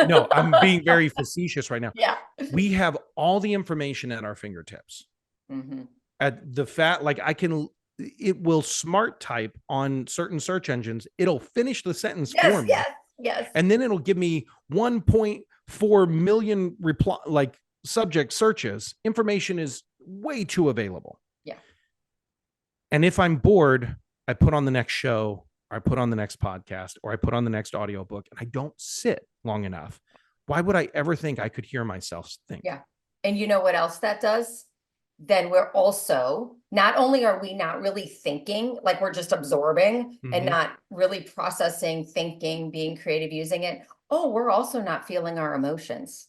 No, I'm being very facetious right now. yeah. We have all the information at our fingertips. Mm-hmm. At the fact, like it will smart type on certain search engines. It'll finish the sentence for me. Yes. And then it'll give me 1.4 million subject searches. Information is way too available. Yeah. And if I'm bored, I put on the next show, or I put on the next podcast, or I put on the next audiobook, and I don't sit long enough. Why would I ever think I could hear myself think? Yeah. And you know what else that does? Then we're also, not only are we not really thinking, like we're just absorbing and not really processing, thinking, being creative, using it. Oh, we're also not feeling our emotions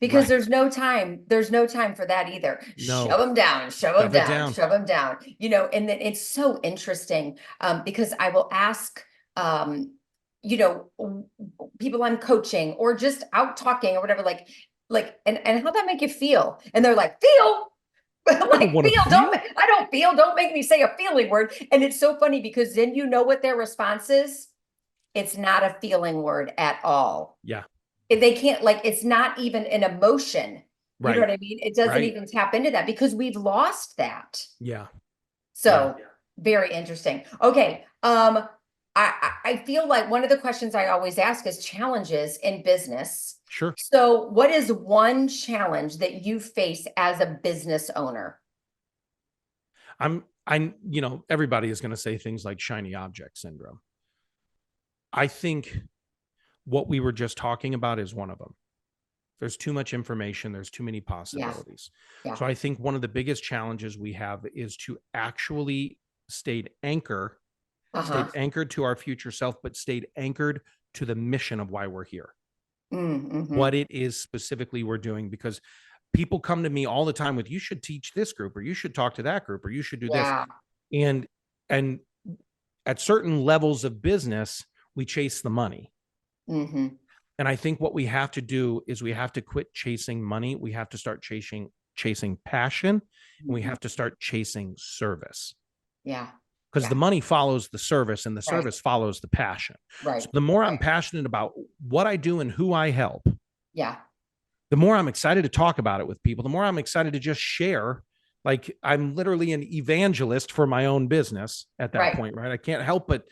because there's no time for that either. No. Shove them down, shove them down, you know, and then it's so interesting because I will ask, you know, people I'm coaching or just out talking or whatever, and how'd that make you feel? And they're like, feel? Like don't make me say a feeling word. And it's so funny because then you know what their response is. It's not a feeling word at all. Yeah. They can't, like, it's not even an emotion. You know what I mean? It doesn't even tap into that because we've lost that. Yeah. So very interesting. Okay. I feel like one of the questions I always ask is challenges in business. Sure. So what is one challenge that you face as a business owner? Everybody is going to say things like shiny object syndrome. I think what we were just talking about is one of them. There's too much information. There's too many possibilities. Yeah. So I think one of the biggest challenges we have is to actually stay anchored to our future self, but stayed anchored to the mission of why we're here. Mm-hmm. What it is specifically we're doing, because people come to me all the time with, you should teach this group, or you should talk to that group, or you should do this. And at certain levels of business, we chase the money. Mm-hmm. And I think what we have to do is we have to quit chasing money. We have to start chasing passion. Mm-hmm. And we have to start chasing service. Yeah. Because the money follows the service, and the service follows the passion. Right. So the more I'm passionate about what I do and who I help, the more I'm excited to talk about it with people, the more I'm excited to just share. Like, I'm literally an evangelist for my own business at that point, right? I can't help but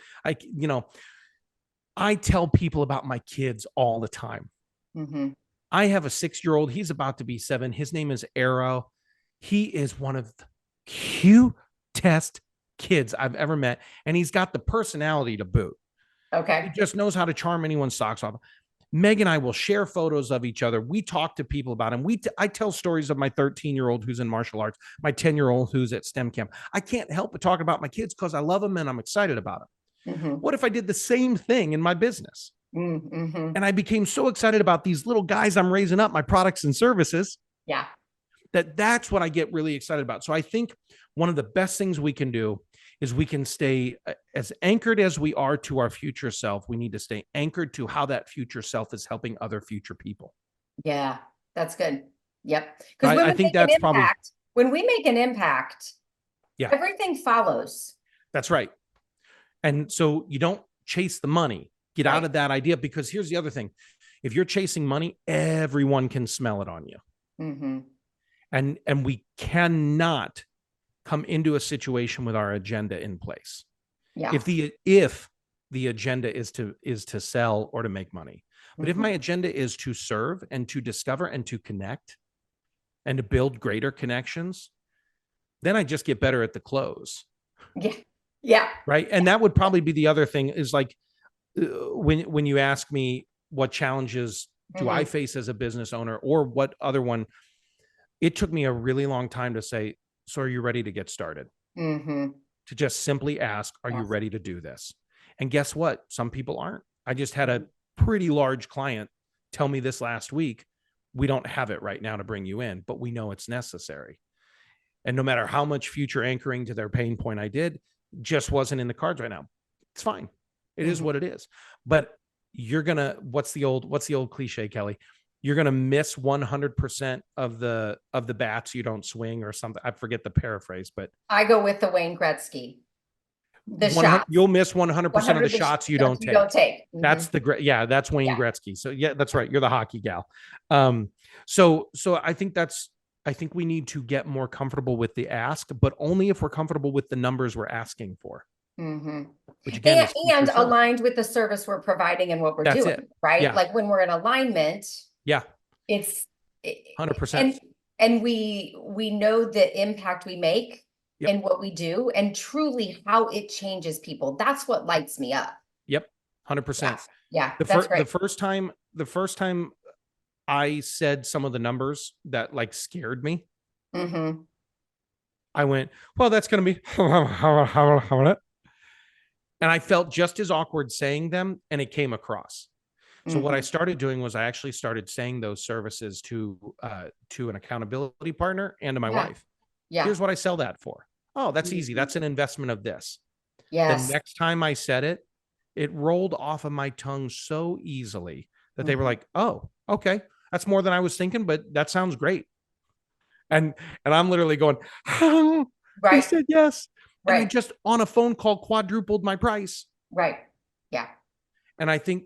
I tell people about my kids all the time. Mm-hmm. I have a 6-year-old. He's about to be 7. His name is Arrow. He is one of the cutest kids I've ever met, and he's got the personality to boot. Okay. He just knows how to charm anyone's socks off. Meg and I will share photos of each other. We talk to people about him. I tell stories of my 13-year-old who's in martial arts, my 10-year-old who's at STEM camp. I can't help but talk about my kids because I love them and I'm excited about them. Mm-hmm. What if I did the same thing in my business? Mm-hmm. And I became so excited about these little guys I'm raising up, my products and services. Yeah. That's what I get really excited about. So I think one of the best things we can do is we can stay as anchored as we are to our future self. We need to stay anchored to how that future self is helping other future people. Yeah, that's good. Yep. Because I think that's probably when we make an impact, everything follows. That's right. And so you don't chase the money, get out of that idea, because here's the other thing. If you're chasing money, everyone can smell it on you. Mm-hmm. And we cannot come into a situation with our agenda in place. Yeah. If the agenda is to sell or to make money. But if my agenda is to serve and to discover and to connect and to build greater connections, then I just get better at the close. Yeah. Yeah. Right. And that would probably be the other thing, is like, when you ask me what challenges do I face as a business owner, or what other one, it took me a really long time to say, so are you ready to get started? Mm-hmm. To just simply ask, are you ready to do this? And guess what? Some people aren't. I just had a pretty large client tell me this last week, we don't have it right now to bring you in, but we know it's necessary. And no matter how much future anchoring to their pain point I did, just wasn't in the cards right now. It's fine. It is what it is. But you're gonna, what's the old cliche, Kelly? You're gonna miss 100% of the bats you don't swing or something. I forget the paraphrase, but I go with the Wayne Gretzky. The shots. You'll miss 100% of the shots you don't take. That's that's Wayne Gretzky. So yeah, that's right. You're the hockey gal. So I think we need to get more comfortable with the ask, but only if we're comfortable with the numbers we're asking for. Which again, and aligned with the service we're providing and what we're doing, right? Yeah. Like when we're in alignment, it's 100%. And we know the impact we make in what we do and truly how it changes people. That's what lights me up. 100%. Yeah. That's great. The first time I said some of the numbers that like scared me, I went, well, that's going to be, and I felt just as awkward saying them, and it came across. So what I started doing was I actually started saying those services to an accountability partner and to my wife. Here's what I sell that for. Oh, that's easy. That's an investment of this. The next time I said it, it rolled off of my tongue so easily that they were like, oh, okay. That's more than I was thinking, but that sounds great. And I'm literally going, I said yes. And I just on a phone call quadrupled my price. Yeah. And I think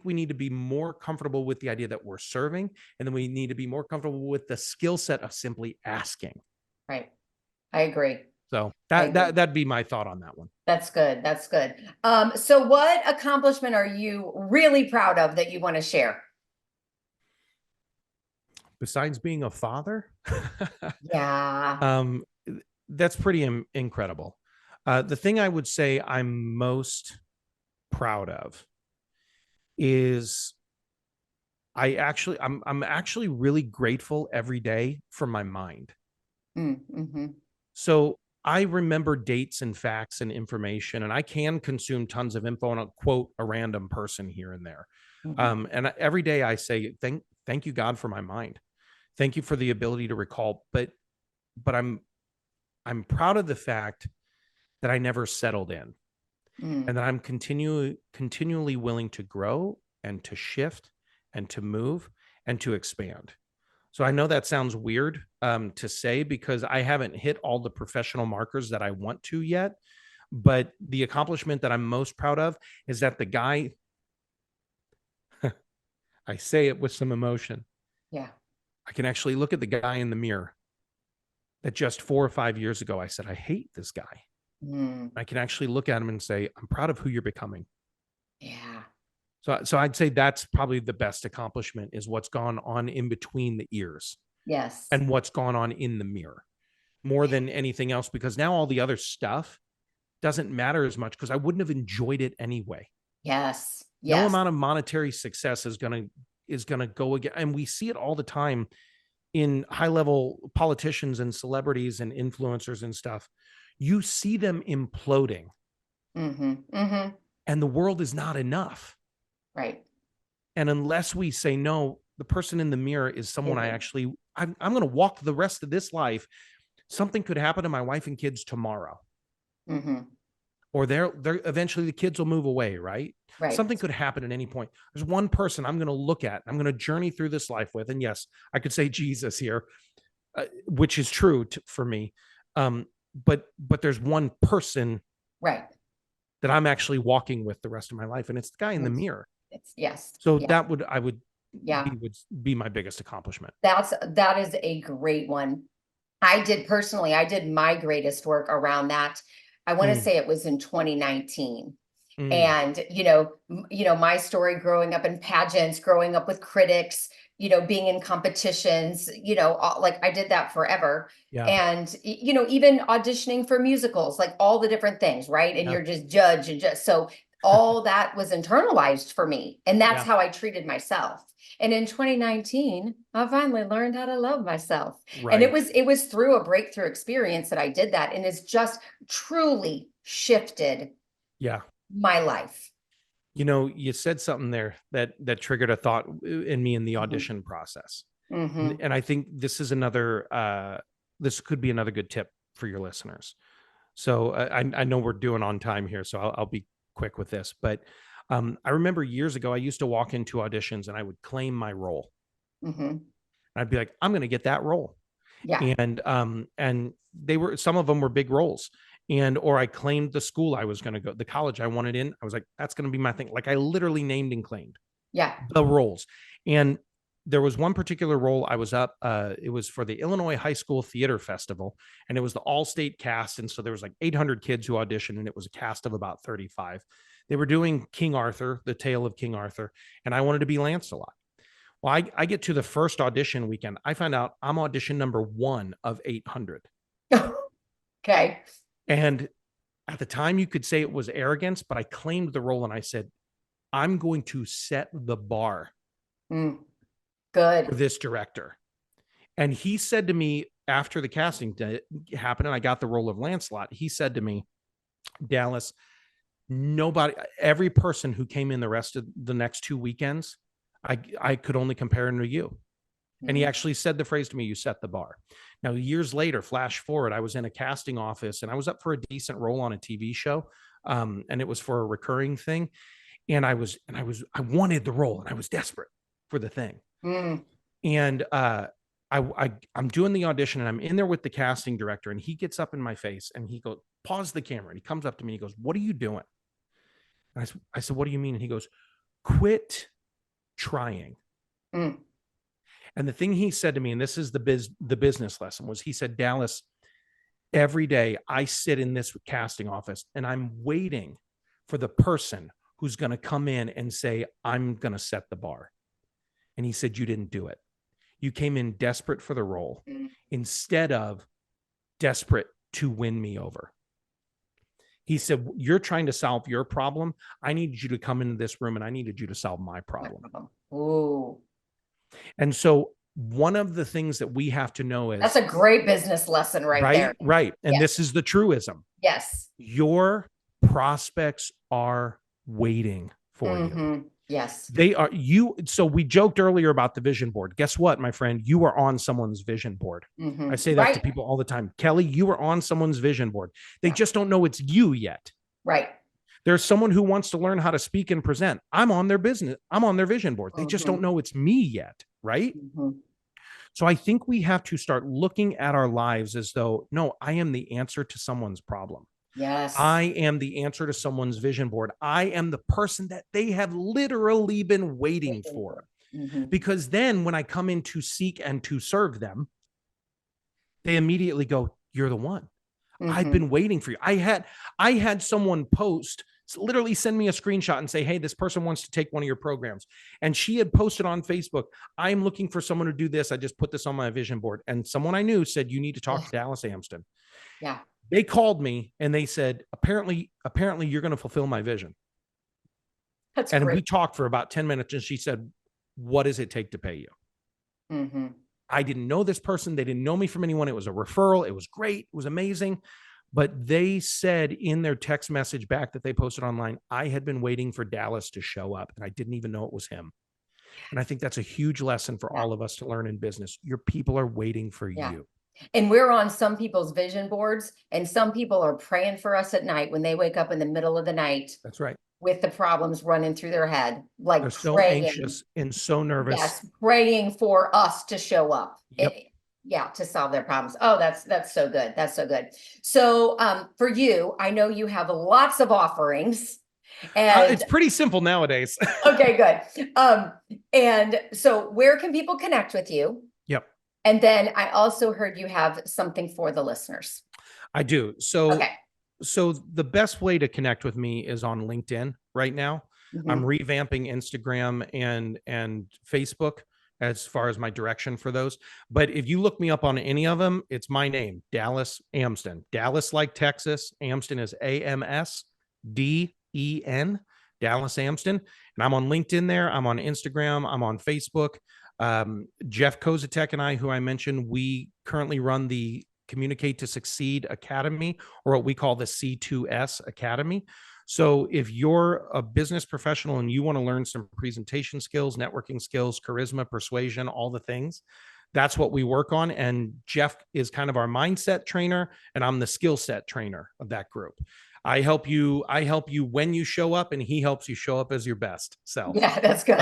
we need to be more comfortable with the idea that we're serving, and then we need to be more comfortable with the skill set of simply asking. Right. I agree. So that'd be my thought on that one. That's good. That's good. So what accomplishment are you really proud of that you want to share? Besides being a father? Yeah. That's pretty incredible. The thing I would say I'm most proud of is I'm actually really grateful every day for my mind. So I remember dates and facts and information, and I can consume tons of info and I'll quote a random person here and there. And every day I say, thank you, God, for my mind. Thank you for the ability to recall. But I'm proud of the fact that I never settled in, and that I'm continually willing to grow and to shift and to move and to expand. So I know that sounds weird to say, because I haven't hit all the professional markers that I want to yet. But the accomplishment that I'm most proud of is that the guy, I say it with some emotion. Yeah. I can actually look at the guy in the mirror that just 4 or 5 years ago, I said, I hate this guy. I can actually look at him and say, I'm proud of who you're becoming. Yeah. So I'd say that's probably the best accomplishment, is what's gone on in between the ears. Yes. And what's gone on in the mirror more than anything else, because now all the other stuff doesn't matter as much, because I wouldn't have enjoyed it anyway. Yes. No amount of monetary success is going to go again. And we see it all the time in high level politicians and celebrities and influencers and stuff. You see them imploding, and the world is not enough. Right. And unless we say, no, the person in the mirror is someone I'm going to walk the rest of this life. Something could happen to my wife and kids tomorrow. Or they're eventually the kids will move away, right? Something could happen at any point. There's one person I'm going to look at, I'm going to journey through this life with. And yes, I could say Jesus here, which is true for me. But there's one person that I'm actually walking with the rest of my life, and it's the guy in the mirror. So that would be my biggest accomplishment. That is a great one. I did my greatest work around that. I want to say it was in 2019. And, my story growing up in pageants, growing up with critics, being in competitions, like I did that forever. And, even auditioning for musicals, like all the different things, right? And you're just judge and so all that was internalized for me. And that's how I treated myself. And in 2019, I finally learned how to love myself. Right. And it was through a breakthrough experience that I did that. And it's just truly shifted my life. You know, you said something there that triggered a thought in me in the audition process. And I think this is this could be another good tip for your listeners. So I know we're doing on time here, so I'll be quick with this. But I remember years ago, I used to walk into auditions and I would claim my role. I'd be like, I'm going to get that role. Yeah. And some of them were big roles. Or I claimed the school I was going to go, the college I wanted in. I was like, that's going to be my thing. Like I literally named and claimed the roles. And there was one particular role I was up. It was for the Illinois High School Theater Festival, and it was the all-state cast. And so there was like 800 kids who auditioned, and it was a cast of about 35. They were doing King Arthur, the tale of King Arthur, and I wanted to be Lancelot. Well, I get to the first audition weekend. I find out I'm audition number 1 of 800. Okay. And at the time, you could say it was arrogance, but I claimed the role and I said, I'm going to set the bar Good for this director. And he said to me after the casting happened and I got the role of Lancelot, he said to me, Dallas, every person who came in the rest of the next 2 weekends, I could only compare him to you. And he actually said the phrase to me, you set the bar. Now, years later, flash forward, I was in a casting office and I was up for a decent role on a TV show. And it was for a recurring thing. And I wanted the role and I was desperate for the thing. And I'm doing the audition and I'm in there with the casting director and he gets up in my face and he goes, pause the camera. And he comes up to me and he goes, what are you doing? And I said, what do you mean? And he goes, quit trying. And the thing he said to me, and this is the business lesson, was he said, Dallas, every day I sit in this casting office and I'm waiting for the person who's going to come in and say, I'm going to set the bar. And he said, you didn't do it. You came in desperate for the role instead of desperate to win me over. He said, you're trying to solve your problem. I needed you to come into this room and I needed you to solve my problem. Ooh. And so one of the things that we have to know is that's a great business lesson right there. Right. And this is the truism. Yes. Your prospects are waiting for you. Yes. They are So we joked earlier about the vision board. Guess what, my friend? You are on someone's vision board. I say that to people all the time. Kelly, you are on someone's vision board. They just don't know it's you yet. Right. There's someone who wants to learn how to speak and present. I'm on their vision board. They just don't know it's me yet. Right. So I think we have to start looking at our lives as though, no, I am the answer to someone's problem. Yes. I am the answer to someone's vision board. I am the person that they have literally been waiting for. Because then when I come in to seek and to serve them, they immediately go, you're the one. I've been waiting for you. I had someone literally send me a screenshot and say, hey, this person wants to take one of your programs. And she had posted on Facebook, I'm looking for someone to do this. I just put this on my vision board. And someone I knew said, you need to talk to Dallas Amsden. Yeah. They called me and they said, apparently you're going to fulfill my vision. That's and great. We talked for about 10 minutes and she said, what does it take to pay you? I didn't know this person. They didn't know me from anyone. It was a referral. It was great. It was amazing. But they said in their text message back that they posted online, I had been waiting for Dallas to show up and I didn't even know it was him. And I think that's a huge lesson for all of us to learn in business. Your people are waiting for you. And we're on some people's vision boards and some people are praying for us at night when they wake up in the middle of the night. That's right. With the problems running through their head, like they're so anxious and so nervous. Yes, praying for us to show up. To solve their problems. Oh, that's so good. That's so good. So for you, I know you have lots of offerings. And it's pretty simple nowadays. Okay, good. And so where can people connect with you? Yep. And then I also heard you have something for the listeners. I do. So the best way to connect with me is on LinkedIn right now. I'm revamping Instagram and Facebook as far as my direction for those. But if you look me up on any of them, it's my name, Dallas Amsden. Dallas like Texas. Amsden is AMSDEN. Dallas Amsden, and I'm on LinkedIn there. I'm on Instagram. I'm on Facebook. Jeff Kozatek and I, who I mentioned, we currently run the Communicate to Succeed Academy, or what we call the C2S Academy. So if you're a business professional and you want to learn some presentation skills, networking skills, charisma, persuasion, all the things, that's what we work on. And Jeff is kind of our mindset trainer, and I'm the skill set trainer of that group. I help you when you show up, and he helps you show up as your best self. Yeah, that's good.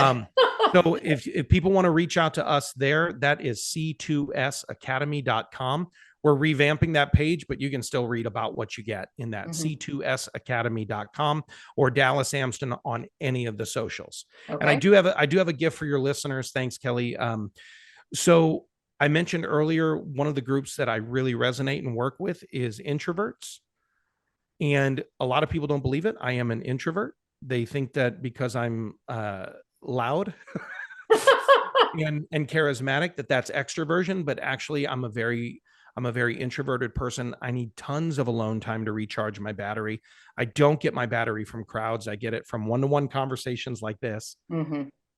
So if people want to reach out to us there, that is c2sacademy.com. We're revamping that page, but you can still read about what you get in that c2sacademy.com, or Dallas Amsden on any of the socials. Okay. And I do have a gift for your listeners. Thanks, Kelly. So I mentioned earlier, one of the groups that I really resonate and work with is introverts. And a lot of people don't believe it. I am an introvert. They think that because I'm loud and charismatic, that's extroversion, but actually I'm a very introverted person. I need tons of alone time to recharge my battery. I don't get my battery from crowds. I get it from one-to-one conversations like this,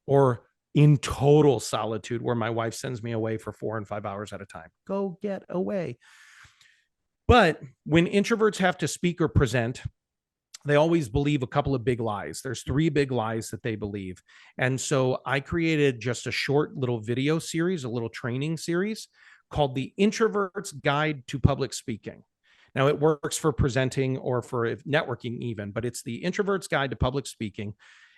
or in total solitude, where my wife sends me away for 4 and 5 hours at a time. Go get away. But when introverts have to speak or present, they always believe a couple of big lies. There's 3 big lies that they believe. And so I created just a short little video series, a little training series called The Introvert's Guide to Public Speaking. Now, it works for presenting or for networking even, but it's The Introvert's Guide to Public Speaking,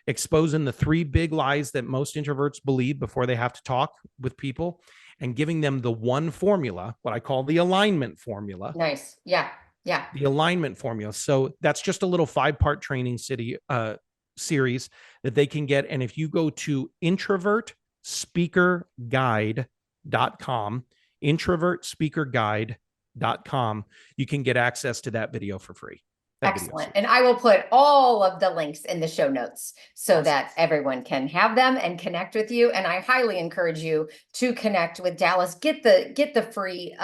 exposing the 3 big lies that most introverts believe before they have to talk with people, and giving them the one formula, what I call the alignment formula. Nice. Yeah. Yeah. The alignment formula. So that's just a little 5-part training series that they can get. And if you go to introvertspeakerguide.com, introvertspeakerguide.com, you can get access to that video for free. Excellent. And I will put all of the links in the show notes so that everyone can have them and connect with you. And I highly encourage you to connect with Dallas. Get the free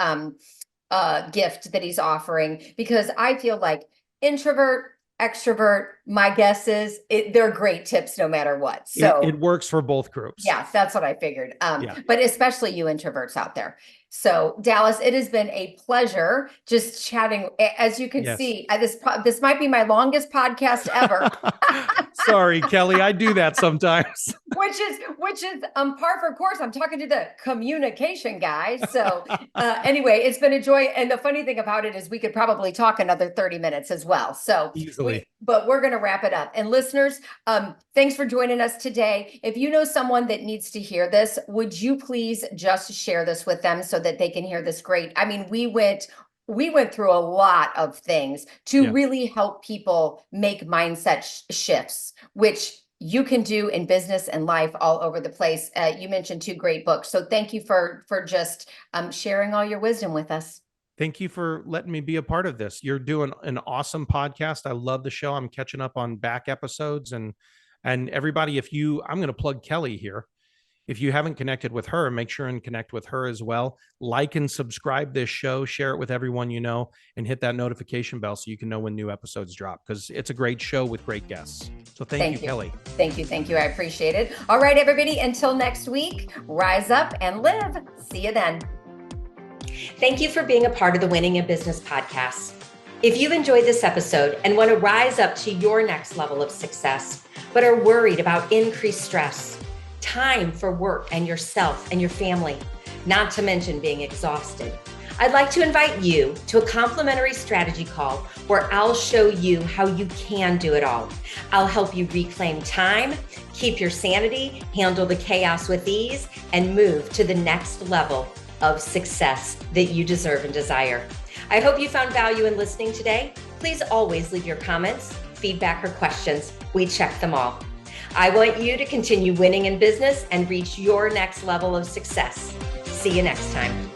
gift that he's offering, because I feel like introvert, extrovert, my guess is they're great tips no matter what. So it works for both groups. Yeah, that's what I figured. But especially you introverts out there. So Dallas, it has been a pleasure just chatting. As you can see, this might be my longest podcast ever. Sorry, Kelly, I do that sometimes. Which is par for course. I'm talking to the communication guy. So anyway, it's been a joy. And the funny thing about it is we could probably talk another 30 minutes as well. So easily. But we're going to wrap it up. And listeners, thanks for joining us today. If you know someone that needs to hear this, would you please just share this with them so that they can hear this great? I mean, we went through a lot of things to really help people make mindset shifts, which you can do in business and life all over the place. You mentioned 2 great books. So thank you for just sharing all your wisdom with us. Thank you for letting me be a part of this. You're doing an awesome podcast. I love the show. I'm catching up on back episodes, and everybody, I'm going to plug Kelly here. If you haven't connected with her, make sure and connect with her as well. Like and subscribe this show, share it with everyone you know, and hit that notification bell so you can know when new episodes drop, because it's a great show with great guests. So thank you, Kelly. Thank you. I appreciate it. All right, everybody, until next week, rise up and live. See you then. Thank you for being a part of the Winning in Business podcast. If you've enjoyed this episode and want to rise up to your next level of success, but are worried about increased stress, time for work and yourself and your family, not to mention being exhausted, I'd like to invite you to a complimentary strategy call where I'll show you how you can do it all. I'll help you reclaim time, keep your sanity, handle the chaos with ease, and move to the next level of success that you deserve and desire. I hope you found value in listening today. Please always leave your comments, feedback, or questions. We check them all. I want you to continue winning in business and reach your next level of success. See you next time.